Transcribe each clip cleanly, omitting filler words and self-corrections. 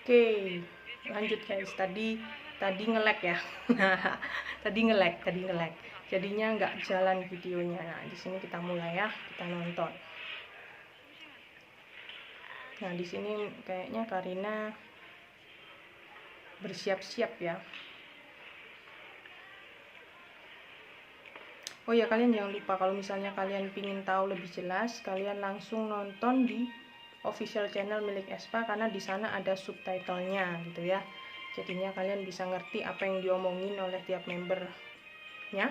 Oke, lanjut guys. Tadi nge-lag ya. tadi nge-lag. Jadinya nggak jalan videonya. Nah, di sini kita mulai ya, kita nonton. Nah, di sini kayaknya Karina bersiap-siap ya. Oh ya, kalian jangan lupa kalau misalnya kalian pingin tahu lebih jelas, kalian langsung nonton di official channel milik Espa, karena di sana ada subtitlenya gitu ya. Jadinya kalian bisa ngerti apa yang diomongin oleh tiap membernya,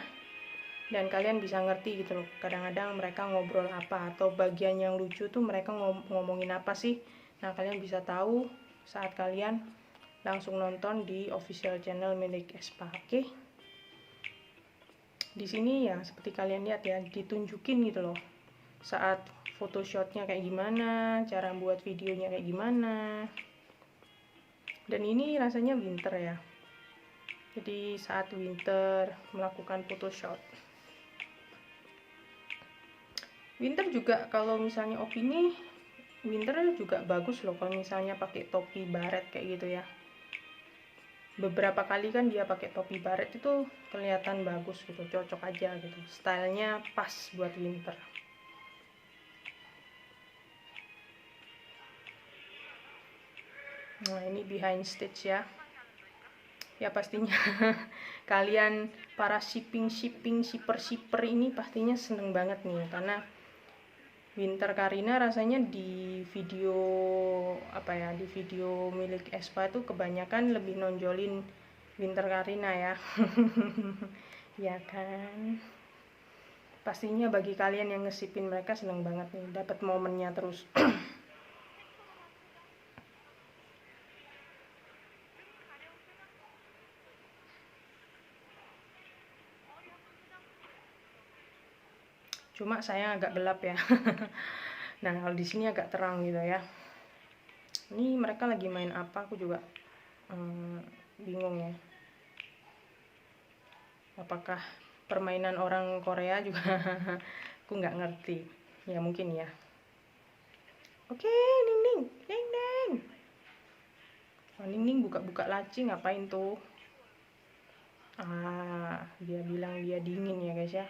dan kalian bisa ngerti gitu loh. Kadang-kadang mereka ngobrol apa, atau bagian yang lucu tuh mereka ngomongin apa sih. Nah, kalian bisa tahu saat kalian langsung nonton di official channel milik Espa. Oke? Di sini ya seperti kalian lihat ya, ditunjukin gitu loh saat photoshotnya kayak gimana, cara buat videonya kayak gimana. Dan ini rasanya winter ya, jadi saat winter melakukan photoshot. Winter juga kalau misalnya opini, winter juga bagus loh kalau misalnya pakai topi baret kayak gitu ya. Beberapa kali kan dia pakai topi baret itu kelihatan bagus gitu, cocok aja gitu, stylenya pas buat winter. Nah, ini behind stage ya. Ya pastinya kalian para shipper ini pastinya seneng banget nih, karena Winter Karina rasanya di video di video milik Espa itu kebanyakan lebih nonjolin Winter Karina ya. Ya kan, pastinya bagi kalian yang ngesipin mereka seneng banget nih, dapat momennya terus. Cuma saya agak gelap ya. Nah, kalau di sini agak terang gitu ya. Ini mereka lagi main apa, aku juga bingung ya. Apakah permainan orang Korea juga? Aku nggak ngerti. Ya mungkin ya. Oke, Ning Ning, Neng Neng. Oh, Ning Ning buka-buka laci ngapain tuh? Dia bilang dia dingin ya guys ya.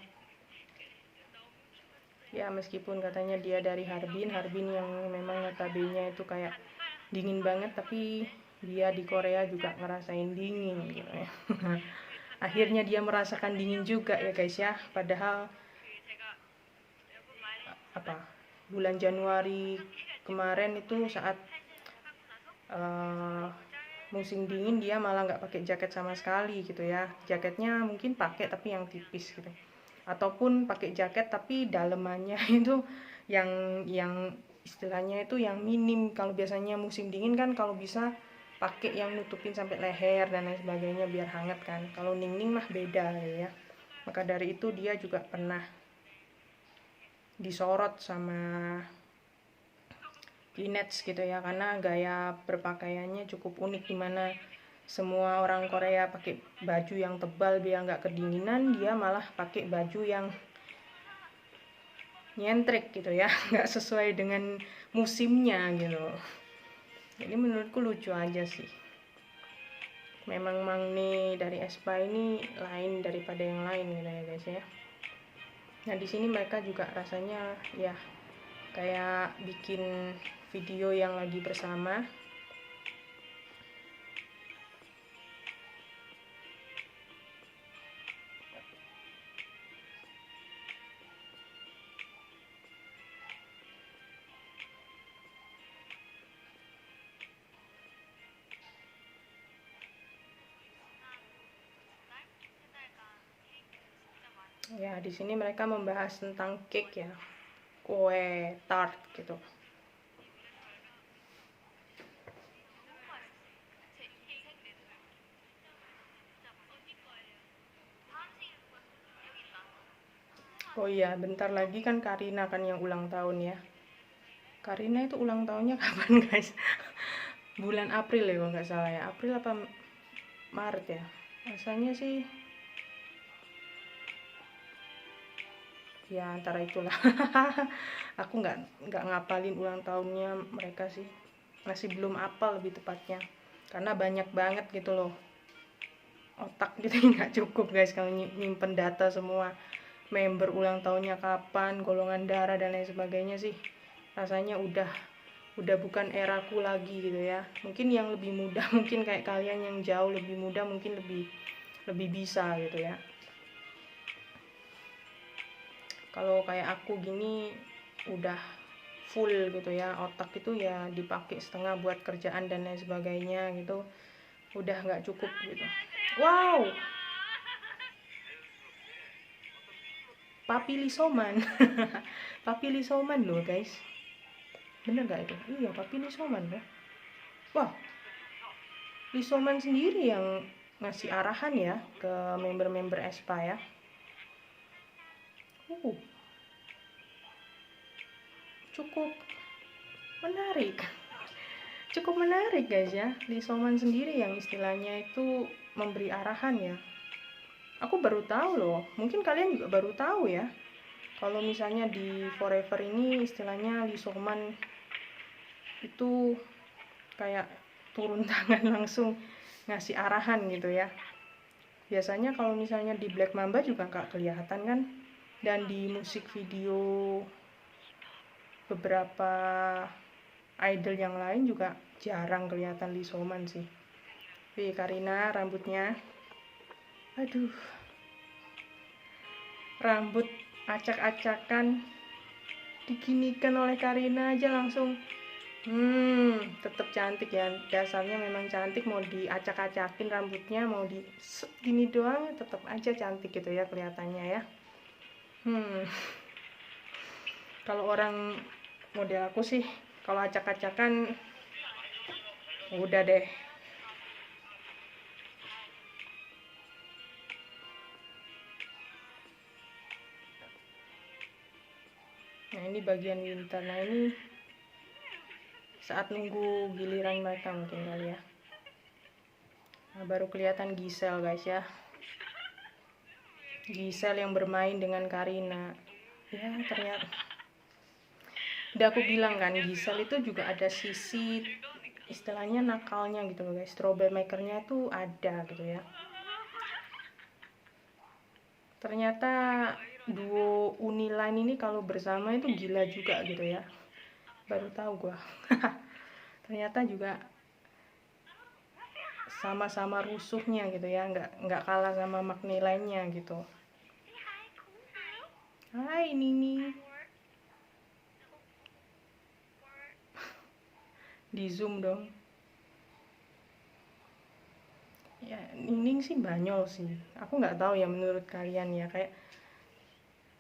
Ya meskipun katanya dia dari Harbin yang memang notabene itu kayak dingin banget, tapi dia di Korea juga ngerasain dingin gitu ya. Akhirnya dia merasakan dingin juga ya guys ya. Padahal bulan Januari kemarin itu saat musim dingin dia malah nggak pakai jaket sama sekali gitu ya. Jaketnya mungkin pakai tapi yang tipis gitu, ataupun pakai jaket tapi dalemannya itu yang istilahnya itu yang minim. Kalau biasanya musim dingin kan kalau bisa pakai yang nutupin sampai leher dan lain sebagainya biar hangat kan. Kalau Ning Ning mah beda gitu ya. Maka dari itu dia juga pernah disorot sama Kinets gitu ya, karena gaya berpakaiannya cukup unik, dimana semua orang Korea pakai baju yang tebal biar nggak kedinginan, dia malah pakai baju yang nyentrik gitu ya, nggak sesuai dengan musimnya gitu. Jadi menurutku lucu aja sih. Memang Mangne dari Espa ini lain daripada yang lain gitu ya guys ya. Nah di sini mereka juga rasanya ya kayak bikin video yang lagi bersama. Ya, di sini mereka membahas tentang cake ya, kue tart gitu. Oh iya, bentar lagi kan Karina kan yang ulang tahun ya. Karina itu ulang tahunnya kapan guys? Bulan April ya kalau nggak salah ya. April apa Maret ya? Rasanya sih ya antara itulah. Aku nggak ngapalin ulang tahunnya mereka sih. masih belum apal lebih tepatnya, karena banyak banget gitu loh, otak gitu nggak cukup guys kalau nyimpen data semua member ulang tahunnya kapan, golongan darah dan lain sebagainya sih. Rasanya udah bukan eraku lagi gitu ya. Mungkin yang lebih muda, mungkin kayak kalian yang jauh lebih muda mungkin lebih bisa gitu ya. Kalau kayak aku gini udah full gitu ya, otak itu ya dipakai setengah buat kerjaan dan lain sebagainya gitu, udah nggak cukup gitu. Wow, Papi Lisoman. Papi Lisoman loh guys, bener gak itu? Iya, Papi Lisoman ya. Wah, Lisoman sendiri yang ngasih arahan ya ke member-member Espa ya. Cukup menarik. Cukup menarik guys ya. Lisoman sendiri yang istilahnya itu memberi arahan ya. Aku baru tahu loh. Mungkin kalian juga baru tahu ya. Kalau misalnya di Forever ini istilahnya Lisoman itu kayak turun tangan langsung ngasih arahan gitu ya. Biasanya kalau misalnya di Black Mamba juga nggak kelihatan kan, dan di musik video beberapa idol yang lain juga jarang kelihatan Lisoman sih. Wih, Karina rambutnya, aduh, rambut acak-acakan diginikan oleh Karina aja langsung tetap cantik ya. Dasarnya memang cantik, mau diacak-acakin rambutnya, mau di gini doang tetap aja cantik gitu ya kelihatannya ya. Kalau orang model aku sih kalau acak-acakan udah deh. Nah, ini bagian winter. Nah, ini saat nunggu giliran mereka mungkin kali ya. Nah, baru kelihatan Giselle guys ya. Giselle yang bermain dengan Karina. Ya, ternyata udah aku bilang kan, Giselle itu juga ada sisi istilahnya nakalnya gitu loh guys. Troublemakernya tuh ada gitu ya. Ternyata duo Uniline ini kalau bersama itu gila juga gitu ya. Baru tahu gua. Ternyata juga sama-sama rusuhnya gitu ya, nggak kalah sama Magni lainnya gitu. Hai Nini. Di zoom dong. Ya, Nining sih banyol sih. Aku nggak tahu ya menurut kalian ya, kayak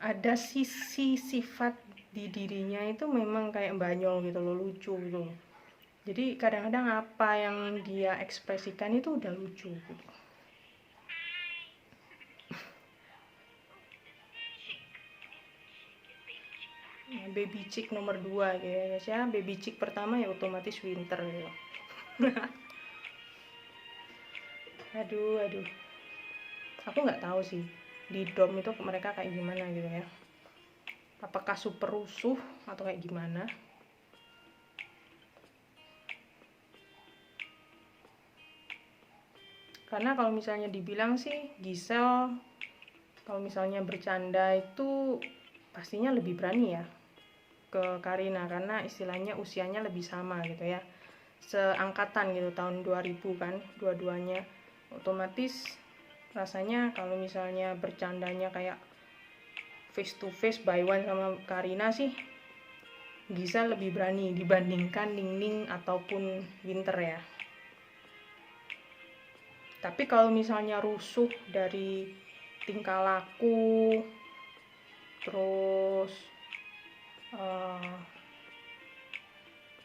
ada sisi sifat di dirinya itu memang kayak banyol gitu loh, lucu gitu loh. Jadi kadang-kadang apa yang dia ekspresikan itu udah lucu gitu. Ya, baby chick nomor 2 gitu ya guys ya. Baby chick pertama ya otomatis winter gitu. aduh. Aku nggak tahu sih di dom itu mereka kayak gimana gitu ya. Apakah super rusuh atau kayak gimana? Karena kalau misalnya dibilang sih Giselle kalau misalnya bercanda itu pastinya lebih berani ya ke Karina, karena istilahnya usianya lebih sama gitu ya, seangkatan gitu, tahun 2000 kan dua-duanya. Otomatis rasanya kalau misalnya bercandanya kayak face to face by one sama Karina sih Giselle lebih berani dibandingkan Ningning ataupun Winter ya. Tapi kalau misalnya rusuh dari tingkah laku, terus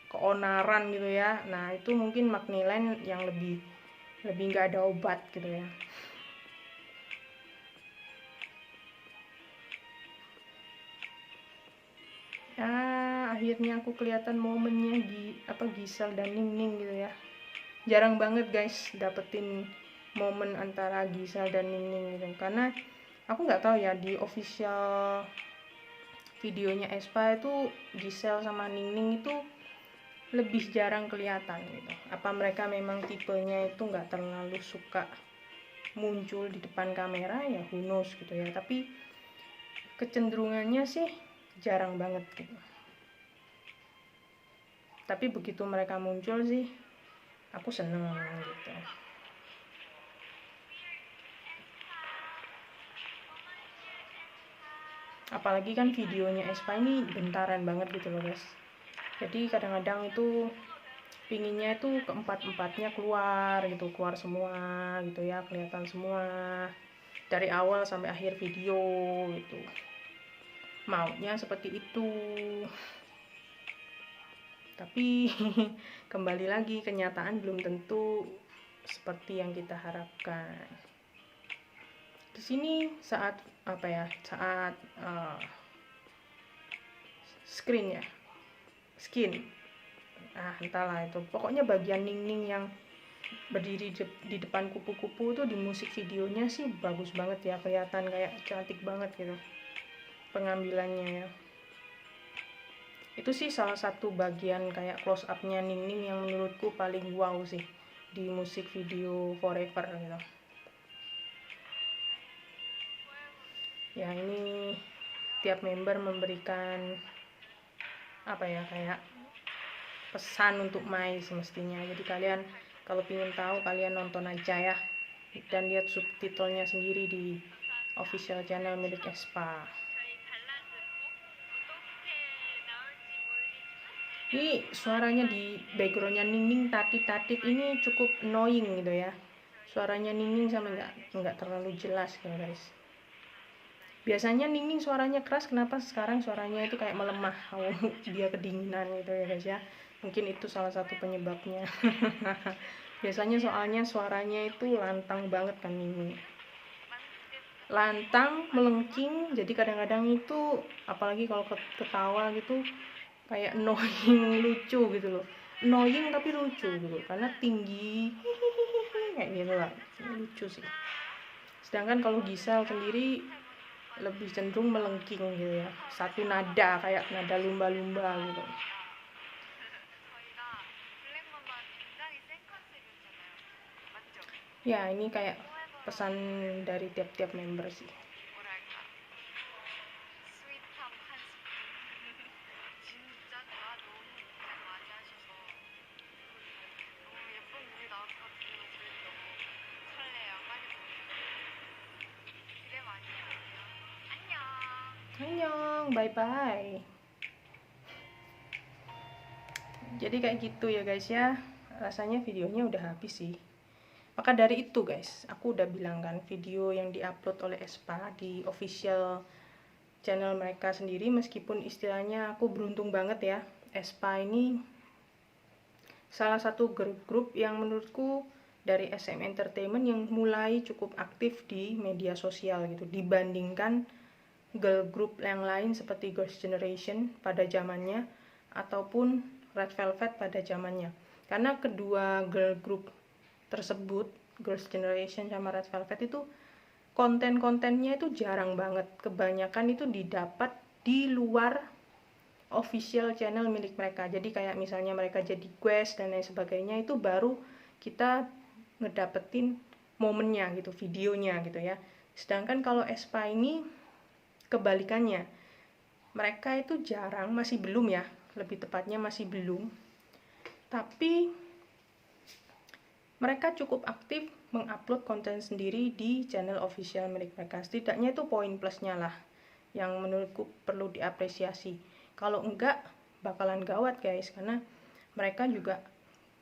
keonaran gitu ya, nah itu mungkin Magniline yang lebih nggak ada obat gitu ya. Akhirnya aku kelihatan momennya Giselle dan Ningning gitu ya. Jarang banget guys dapetin momen antara Giselle dan Ningning gitu, karena aku nggak tahu ya di official videonya Espa itu Giselle sama Ningning itu lebih jarang kelihatan gitu. Apa mereka memang tipenya itu nggak terlalu suka muncul di depan kamera, ya who knows gitu ya, tapi kecenderungannya sih jarang banget gitu. Tapi begitu mereka muncul sih aku seneng gitu. Apalagi kan videonya aespa ini bentaran banget gitu loh guys, jadi kadang-kadang itu pinginnya itu keempat-empatnya keluar gitu, keluar semua gitu ya, kelihatan semua dari awal sampai akhir video gitu, maunya seperti itu. Tapi kembali lagi, kenyataan belum tentu seperti yang kita harapkan. Di sini saat apa ya, saat skin, entahlah itu, pokoknya bagian Ningning yang berdiri di depan kupu-kupu itu di musik videonya sih bagus banget ya, kelihatan kayak cantik banget gitu pengambilannya ya. Itu sih salah satu bagian kayak close up-nya Ningning yang menurutku paling wow sih di musik video Forever gitu. Ya ini tiap member memberikan apa ya, kayak pesan untuk Mai semestinya. Jadi kalian kalau ingin tahu, kalian nonton aja ya, dan lihat subtitlenya sendiri di official channel milik aespa. Ini suaranya di backgroundnya Ningning tatit-tatit ini cukup annoying gitu ya. Suaranya Ningning sama nggak terlalu jelas gitu guys. Biasanya Ningning suaranya keras, kenapa sekarang suaranya itu kayak melemah? Oh, dia kedinginan gitu ya guys ya. Mungkin itu salah satu penyebabnya. Biasanya soalnya suaranya itu lantang banget kan Ningning. Lantang, melengking, jadi kadang-kadang itu apalagi kalau ketawa gitu kayak annoying, lucu gitu loh. Annoying tapi lucu gitu karena tinggi kayak gitu lah, lucu sih. Sedangkan kalau Giselle sendiri lebih cenderung melengking gitu ya, satu nada kayak nada lumba-lumba gitu. Ya ini kayak pesan dari tiap-tiap member sih. Annyeong, bye-bye. Jadi kayak gitu ya guys ya, rasanya videonya udah habis sih. Maka dari itu guys, aku udah bilang kan, video yang diupload oleh aespa di official channel mereka sendiri, meskipun istilahnya aku beruntung banget ya, aespa ini salah satu grup yang menurutku dari SM Entertainment yang mulai cukup aktif di media sosial gitu, dibandingkan girl group yang lain seperti Girls' Generation pada zamannya ataupun Red Velvet pada zamannya. Karena kedua girl group tersebut, Girls' Generation sama Red Velvet, itu konten-kontennya itu jarang banget. Kebanyakan itu didapat di luar official channel milik mereka. Jadi kayak misalnya mereka jadi guest dan lain sebagainya, itu baru kita ngedapetin momennya gitu, videonya gitu ya. Sedangkan kalau aespa ini kebalikannya, mereka itu jarang, masih belum ya, lebih tepatnya masih belum, tapi mereka cukup aktif mengupload konten sendiri di channel official milik mereka. Setidaknya itu poin plusnya lah yang menurutku perlu diapresiasi. Kalau enggak bakalan gawat guys, karena mereka juga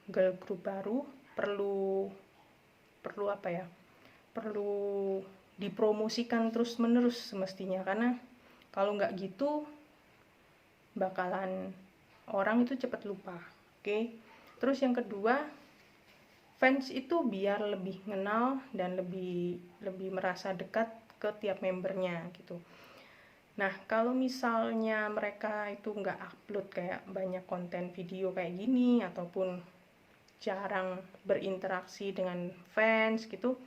girl group baru, perlu apa ya, perlu dipromosikan terus menerus semestinya, karena kalau nggak gitu bakalan orang itu cepat lupa. Oke. Terus yang kedua, fans itu biar lebih kenal dan lebih merasa dekat ke tiap membernya gitu. Nah kalau misalnya mereka itu nggak upload kayak banyak konten video kayak gini, ataupun jarang berinteraksi dengan fans gitu,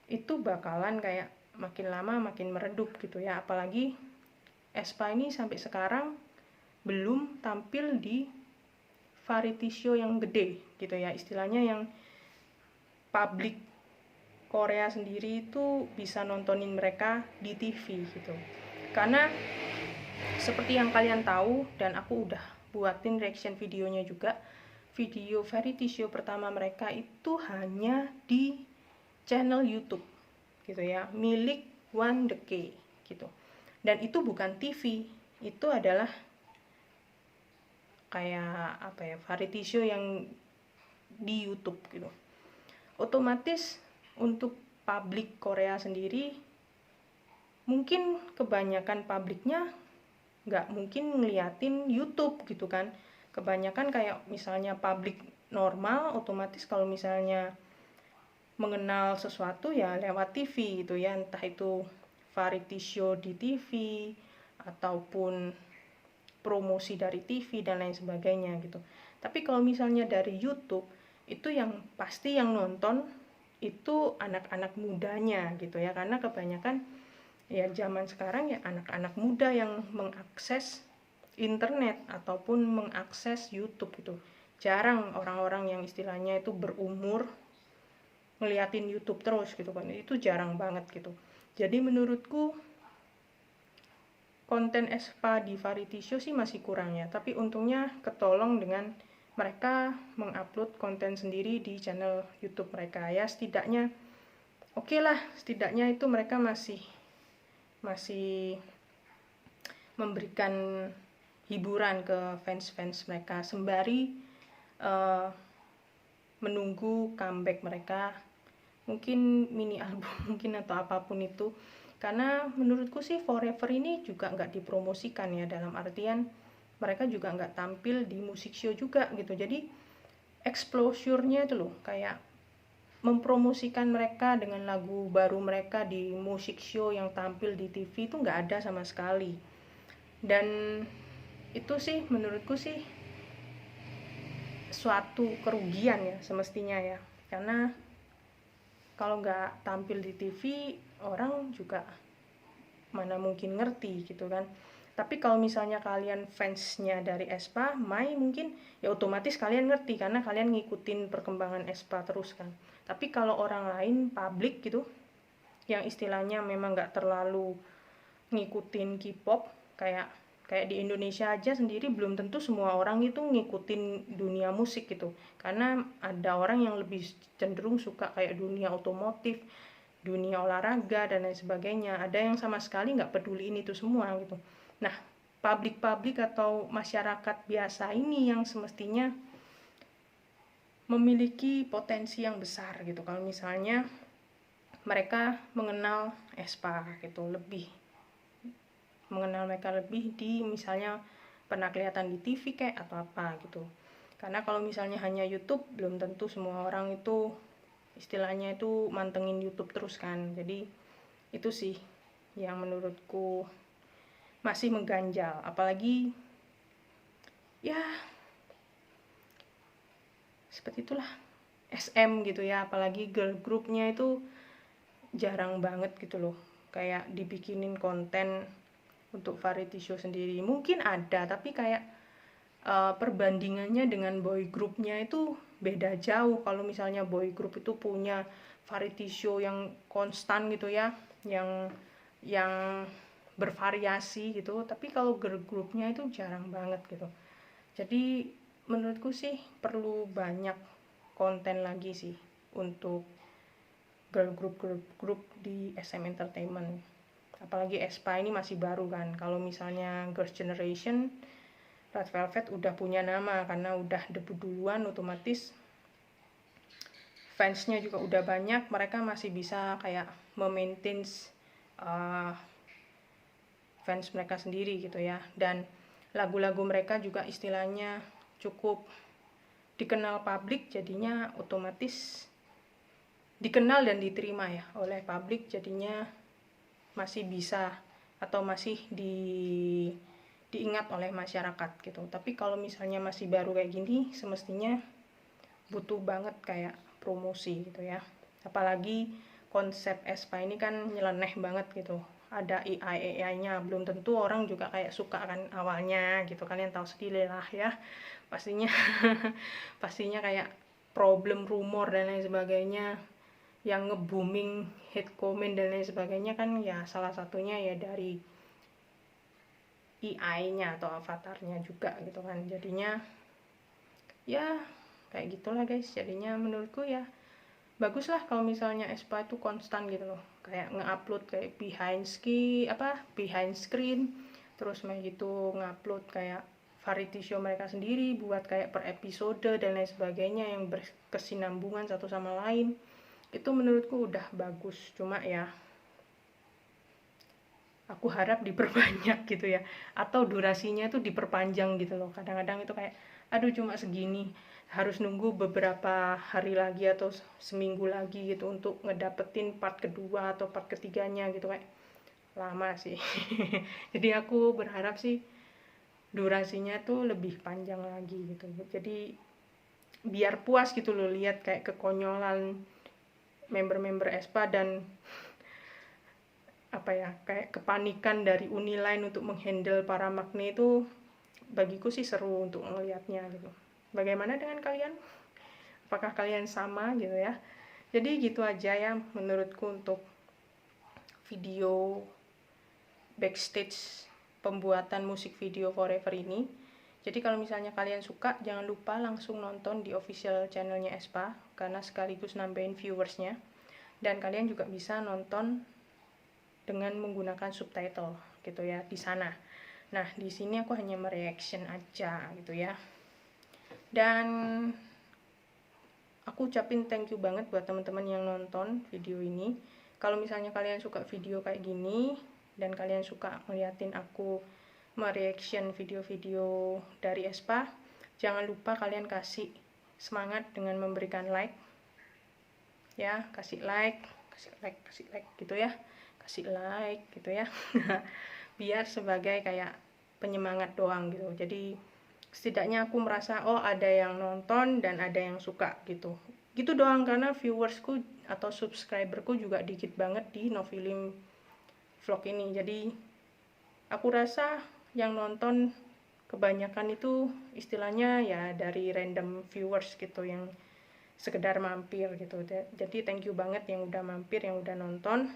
itu bakalan kayak makin lama makin meredup gitu ya. Apalagi aespa ini sampai sekarang belum tampil di variety show yang gede gitu ya, istilahnya yang publik Korea sendiri itu bisa nontonin mereka di TV gitu. Karena seperti yang kalian tahu, dan aku udah buatin reaction videonya juga, video variety show pertama mereka itu hanya di channel YouTube gitu ya, milik One The K gitu. Dan itu bukan TV, itu adalah kayak apa ya, variety show yang di YouTube gitu. Otomatis untuk publik Korea sendiri, mungkin kebanyakan publiknya nggak mungkin ngeliatin YouTube gitu kan. Kebanyakan kayak misalnya publik normal, otomatis kalau misalnya mengenal sesuatu ya lewat TV gitu ya, entah itu variety show di TV ataupun promosi dari TV dan lain sebagainya gitu. Tapi kalau misalnya dari YouTube, itu yang pasti yang nonton itu anak-anak mudanya gitu ya, karena kebanyakan ya zaman sekarang ya anak-anak muda yang mengakses internet ataupun mengakses YouTube gitu. Jarang orang-orang yang istilahnya itu berumur ngeliatin YouTube terus gitu kan, itu jarang banget gitu. Jadi menurutku konten Aespa di variety show sih masih kurang ya, tapi untungnya ketolong dengan mereka mengupload konten sendiri di channel YouTube mereka ya. Setidaknya oke lah, setidaknya itu mereka masih memberikan hiburan ke fans-fans mereka sembari menunggu comeback mereka, mungkin mini album mungkin atau apapun itu. Karena menurutku sih Forever ini juga nggak dipromosikan ya, dalam artian mereka juga nggak tampil di musik show juga gitu. Jadi exposure-nya itu loh, kayak mempromosikan mereka dengan lagu baru mereka di musik show yang tampil di TV itu nggak ada sama sekali. Dan itu sih menurutku sih suatu kerugian ya semestinya ya, karena kalau nggak tampil di TV orang juga mana mungkin ngerti gitu kan. Tapi kalau misalnya kalian fansnya dari Aespa, Mai, mungkin ya otomatis kalian ngerti karena kalian ngikutin perkembangan Aespa terus kan. Tapi kalau orang lain publik gitu, yang istilahnya memang nggak terlalu ngikutin K-pop, kayak di Indonesia aja sendiri belum tentu semua orang itu ngikutin dunia musik gitu. Karena ada orang yang lebih cenderung suka kayak dunia otomotif, dunia olahraga dan lain sebagainya. Ada yang sama sekali nggak peduliin itu semua gitu. Nah, publik atau masyarakat biasa ini yang semestinya memiliki potensi yang besar gitu. Kalau misalnya mereka mengenal Aespa gitu, lebih mengenal mereka lebih di misalnya pernah kelihatan di TV kayak atau apa gitu. Karena kalau misalnya hanya YouTube, belum tentu semua orang itu istilahnya itu mantengin YouTube terus kan. Jadi itu sih yang menurutku masih mengganjal, apalagi ya seperti itulah SM gitu ya, apalagi girl groupnya itu jarang banget gitu loh kayak dibikinin konten untuk variety show sendiri. Mungkin ada, tapi kayak perbandingannya dengan boy groupnya itu beda jauh. Kalau misalnya boy group itu punya variety show yang konstan gitu ya, yang bervariasi gitu, tapi kalau girl groupnya itu jarang banget gitu. Jadi menurutku sih perlu banyak konten lagi sih untuk girl group di SM Entertainment. Apalagi Aespa ini masih baru kan. Kalau misalnya Girls' Generation, Red Velvet udah punya nama karena udah debut duluan, otomatis fansnya juga udah banyak. Mereka masih bisa kayak memaintain fans mereka sendiri gitu ya. Dan lagu-lagu mereka juga istilahnya cukup dikenal publik, jadinya otomatis dikenal dan diterima ya oleh publik, jadinya masih bisa atau masih diingat oleh masyarakat gitu. Tapi kalau misalnya masih baru kayak gini, semestinya butuh banget kayak promosi gitu ya. Apalagi konsep Aespa ini kan nyeleneh banget gitu. ada AI-nya, belum tentu orang juga kayak suka kan awalnya gitu, kalian tahu sendiri lah ya pastinya. Pastinya kayak problem rumor dan lain sebagainya yang nge-booming hate comment dan lain sebagainya kan ya salah satunya ya dari AI-nya atau avatarnya juga gitu kan. Jadinya ya kayak gitulah guys. Jadinya menurutku ya bagus lah kalau misalnya Aespa itu konstan gitu loh, kayak nge-upload kayak behind screen, terus kayak gitu nge-upload kayak variety show mereka sendiri buat kayak per episode dan lain sebagainya yang berkesinambungan satu sama lain. Itu menurutku udah bagus. Cuma ya aku harap diperbanyak gitu ya, atau durasinya itu diperpanjang gitu loh. Kadang-kadang itu kayak aduh cuma segini, harus nunggu beberapa hari lagi atau seminggu lagi gitu untuk ngedapetin part kedua atau part ketiganya gitu, kayak lama sih. Jadi aku berharap sih durasinya tuh lebih panjang lagi gitu, jadi biar puas gitu loh lihat kayak kekonyolan member-member Aespa dan apa ya, kayak kepanikan dari Uniline untuk menghandle para Magne itu bagiku sih seru untuk melihatnya gitu. Bagaimana dengan kalian? Apakah kalian sama gitu ya? Jadi gitu aja ya menurutku untuk video backstage pembuatan musik video Forever ini. Jadi kalau misalnya kalian suka, jangan lupa langsung nonton di official channelnya Aespa karena sekaligus nambahin viewersnya. Dan kalian juga bisa nonton dengan menggunakan subtitle gitu ya di sana. Nah, di sini aku hanya mereaction aja gitu ya. Dan aku ucapin thank you banget buat teman-teman yang nonton video ini. Kalau misalnya kalian suka video kayak gini dan kalian suka ngeliatin aku mereaction video-video dari Aespa, jangan lupa kalian kasih semangat dengan memberikan like. Ya, kasih like gitu ya. Kasih like gitu ya. Biar sebagai kayak penyemangat doang gitu. Jadi setidaknya aku merasa oh ada yang nonton dan ada yang suka gitu doang, karena viewersku atau subscriberku juga dikit banget di Novilim vlog ini. Jadi aku rasa yang nonton kebanyakan itu istilahnya ya dari random viewers gitu yang sekedar mampir gitu. Jadi thank you banget yang udah mampir, yang udah nonton.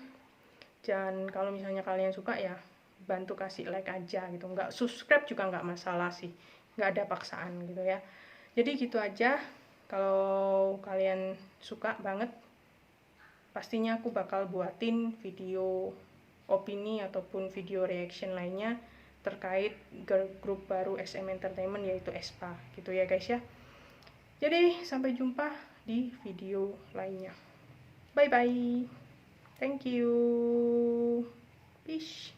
Dan kalau misalnya kalian suka ya bantu kasih like aja gitu, nggak subscribe juga nggak masalah sih, nggak ada paksaan gitu ya. Jadi gitu aja. Kalau kalian suka banget, pastinya aku bakal buatin video opini ataupun video reaction lainnya terkait girl group baru SM Entertainment yaitu Aespa gitu ya guys ya. Jadi sampai jumpa di video lainnya. Bye bye. Thank you. Peace.